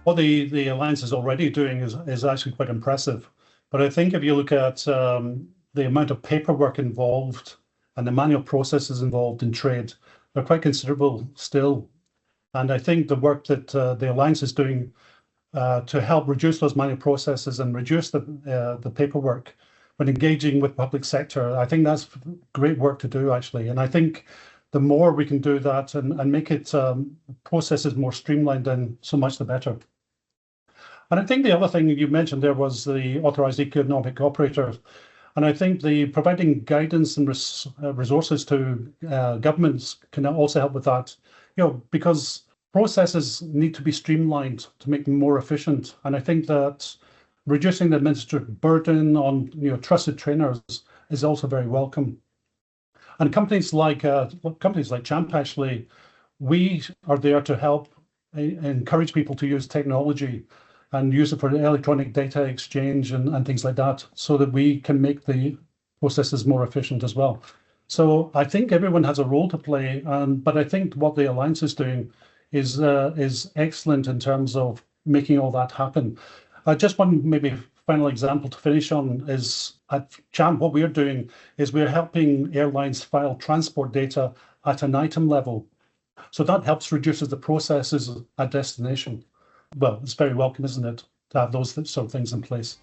What the Alliance is already doing is actually quite impressive. But I think if you look at the amount of paperwork involved and the manual processes involved in trade, they're quite considerable still. And I think the work that the Alliance is doing to help reduce those manual processes and reduce the paperwork when engaging with public sector, I think that's great work to do, actually. And I think the more we can do that and make it processes more streamlined, then so much the better. And I think the other thing you mentioned there was the authorized economic operator. And I think the providing guidance and resources to governments can also help with that, because processes need to be streamlined to make them more efficient. And I think that reducing the administrative burden on trusted trainers is also very welcome. And companies like Champ, actually, we are there to help encourage people to use technology and use it for electronic data exchange and things like that, so that we can make the processes more efficient as well. So I think everyone has a role to play, but I think what the Alliance is doing is excellent in terms of making all that happen. Just one maybe final example to finish on is at Champ, what we're doing is we're helping airlines file transport data at an item level. So that helps reduces the processes at destination. Well, it's very welcome, isn't it, to have those sort of things in place.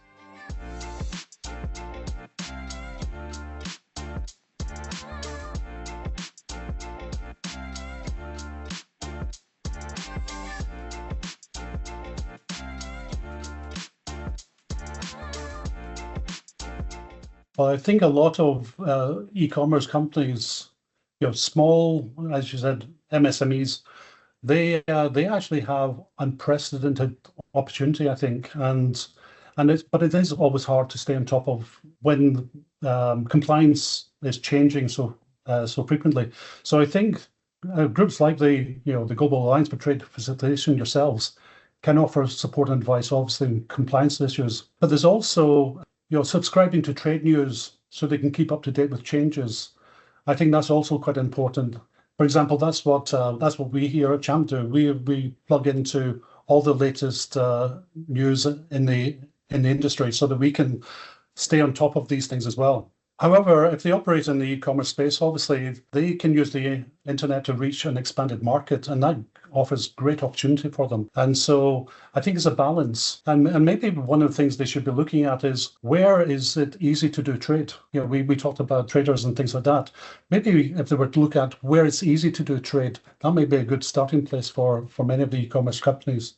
Well, I think a lot of e-commerce companies, small, as you said, MSMEs, they actually have unprecedented opportunity, I think, but it is always hard to stay on top of when compliance is changing so frequently. So I think groups like the Global Alliance for Trade Facilitation yourselves can offer support and advice, obviously, in compliance issues. But there's also subscribing to trade news so they can keep up to date with changes. I think that's also quite important. For example, that's what we here at Champ do. We plug into all the latest news in the industry so that we can stay on top of these things as well. However, if they operate in the e-commerce space, obviously they can use the internet to reach an expanded market, and that offers great opportunity for them. And so I think it's a balance. And maybe one of the things they should be looking at is, where is it easy to do trade? We talked about traders and things like that. Maybe if they were to look at where it's easy to do trade, that may be a good starting place for many of the e-commerce companies.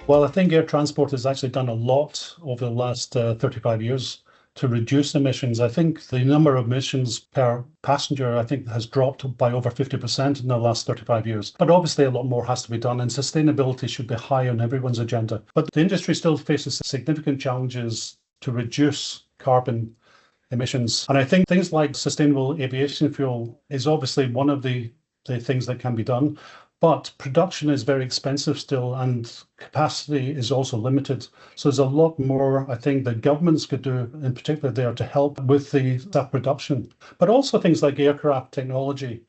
Well, I think air transport has actually done a lot over the last 35 years to reduce emissions. I think the number of emissions per passenger, I think, has dropped by over 50% in the last 35 years. But obviously a lot more has to be done, and sustainability should be high on everyone's agenda. But the industry still faces significant challenges to reduce carbon emissions. And I think things like sustainable aviation fuel is obviously one of the things that can be done. But production is very expensive still, and capacity is also limited. So there's a lot more, I think, that governments could do, in particular there, to help with the SAF production. But also things like aircraft technology.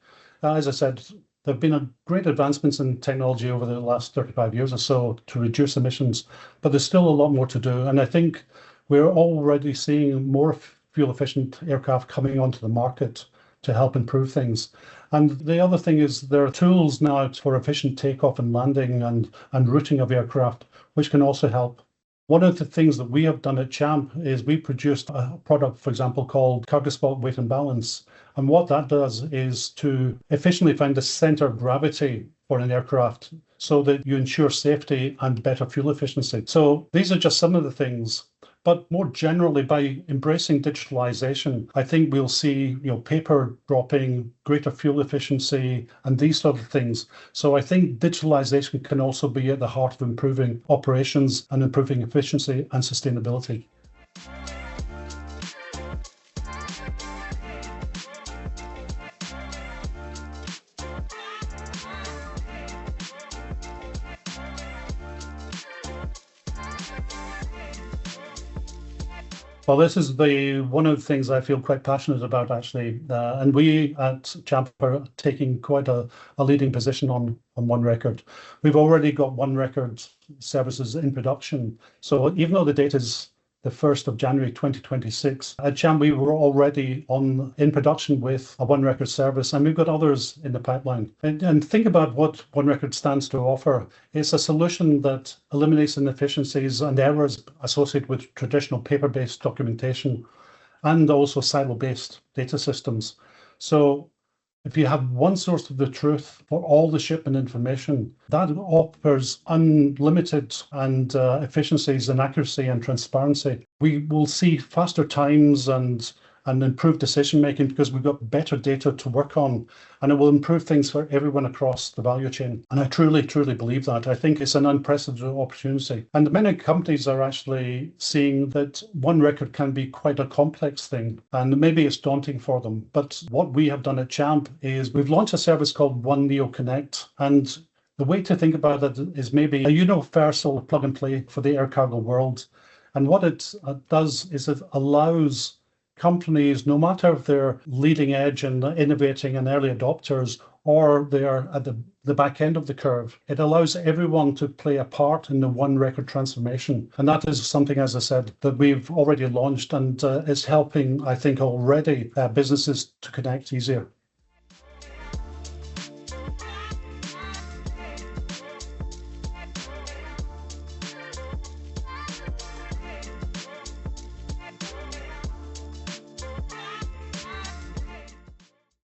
As I said, there have been great advancements in technology over the last 35 years or so to reduce emissions, but there's still a lot more to do. And I think we're already seeing more fuel-efficient aircraft coming onto the market to help improve things. And the other thing is there are tools now for efficient takeoff and landing and routing of aircraft, which can also help. One of the things that we have done at Champ is we produced a product, for example, called Cargospot Weight and Balance. And what that does is to efficiently find the center of gravity for an aircraft so that you ensure safety and better fuel efficiency. So these are just some of the things. But more generally, by embracing digitalization, I think we'll see paper dropping, greater fuel efficiency, and these sort of things. So I think digitalization can also be at the heart of improving operations and improving efficiency and sustainability. Well, this is the one of the things I feel quite passionate about, actually. And we at Champ are taking quite a leading position on One Record. We've already got One Record services in production. So even though the date is the 1st of January 2026, at Champ we were already in production with a One Record service, and we've got others in the pipeline. And think about what One Record stands to offer. It's a solution that eliminates inefficiencies and errors associated with traditional paper-based documentation and also silo-based data systems. So if you have one source of the truth for all the shipment information, that offers unlimited and efficiencies and accuracy and transparency. We will see faster times and improved decision making because we've got better data to work on, and it will improve things for everyone across the value chain. And I truly, truly believe that. I think it's an unprecedented opportunity. And many companies are actually seeing that One Record can be quite a complex thing, and maybe it's daunting for them. But what we have done at Champ is we've launched a service called One Neo Connect. And the way to think about it is maybe a universal plug and play for the air cargo world. And what it does is it allows companies, no matter if they're leading edge and innovating and early adopters, or they're at the back end of the curve, it allows everyone to play a part in the One Record transformation. And that is something, as I said, that we've already launched, and is helping, I think, already businesses to connect easier.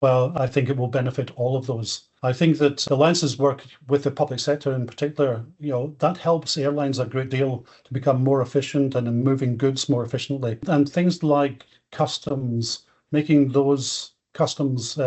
Well, I think it will benefit all of those. I think that Alliance's work with the public sector in particular, that helps airlines a great deal to become more efficient and in moving goods more efficiently. And things like customs, making those customs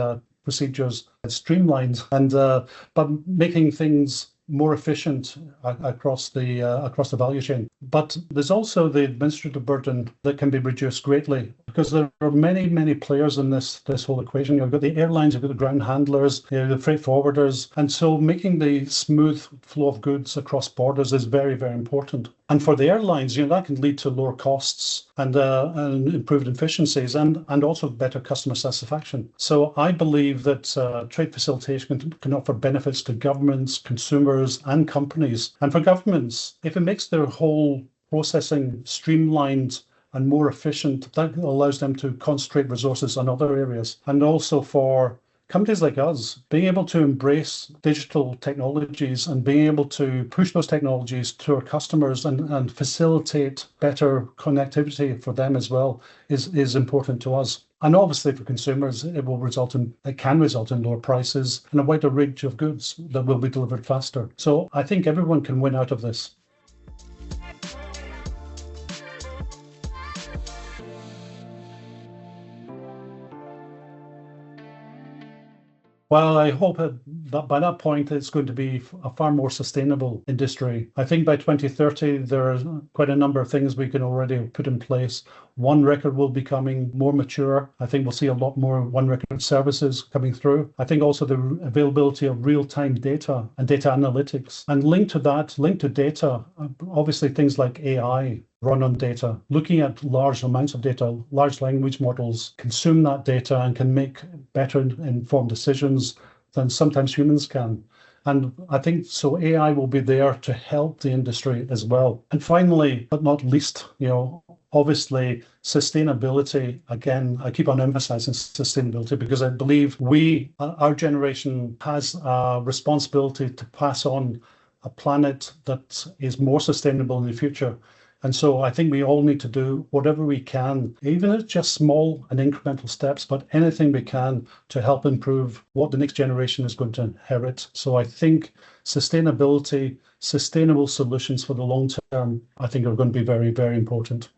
procedures streamlined, and but making things more efficient across the value chain. But there's also the administrative burden that can be reduced greatly, because there are many, many players in this whole equation. You've got the airlines, you've got the ground handlers, the freight forwarders, and so making the smooth flow of goods across borders is very, very important. And for the airlines, that can lead to lower costs and improved efficiencies and also better customer satisfaction. So I believe that trade facilitation can offer benefits to governments, consumers, and companies. And for governments, if it makes their whole processing streamlined and more efficient, that allows them to concentrate resources on other areas. And also for companies like us, being able to embrace digital technologies and being able to push those technologies to our customers and facilitate better connectivity for them as well is important to us. And obviously for consumers, it can result in lower prices and a wider range of goods that will be delivered faster. So I think everyone can win out of this. Well, I hope that by that point it's going to be a far more sustainable industry. I think by 2030, there are quite a number of things we can already put in place. One Record will be becoming more mature. I think we'll see a lot more One Record services coming through. I think also the availability of real-time data and data analytics. And linked to data, obviously things like AI run on data, looking at large amounts of data, large language models consume that data and can make better informed decisions than sometimes humans can. And I think so AI will be there to help the industry as well. And finally, but not least, obviously sustainability. Again, I keep on emphasizing sustainability because I believe our generation has a responsibility to pass on a planet that is more sustainable in the future. And so I think we all need to do whatever we can, even if it's just small and incremental steps, but anything we can to help improve what the next generation is going to inherit. So I think sustainability, sustainable solutions for the long term, I think are going to be very, very important.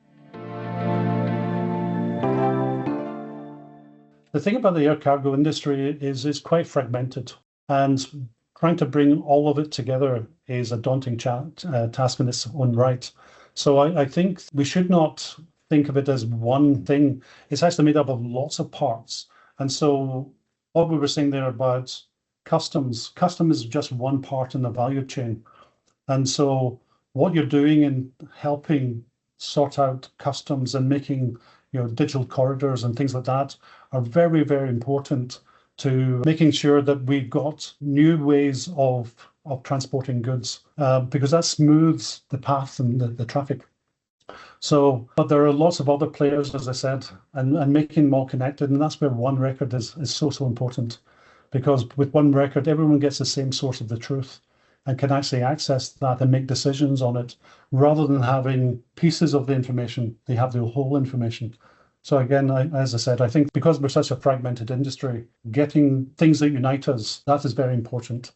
The thing about the air cargo industry is it's quite fragmented, and trying to bring all of it together is a daunting task in its own right. So I think we should not think of it as one thing. It's actually made up of lots of parts. And so what we were saying there about customs is just one part in the value chain. And so what you're doing in helping sort out customs and making digital corridors and things like that are very, very important to making sure that we've got new ways of transporting goods, because that smooths the path and the traffic. So, but there are lots of other players, as I said, and making them all connected. And that's where one record is so, so important, because with one record, everyone gets the same source of the truth and can actually access that and make decisions on it, rather than having pieces of the information. They have the whole information. So again, as I said, I think because we're such a fragmented industry, getting things that unite us, that is very important.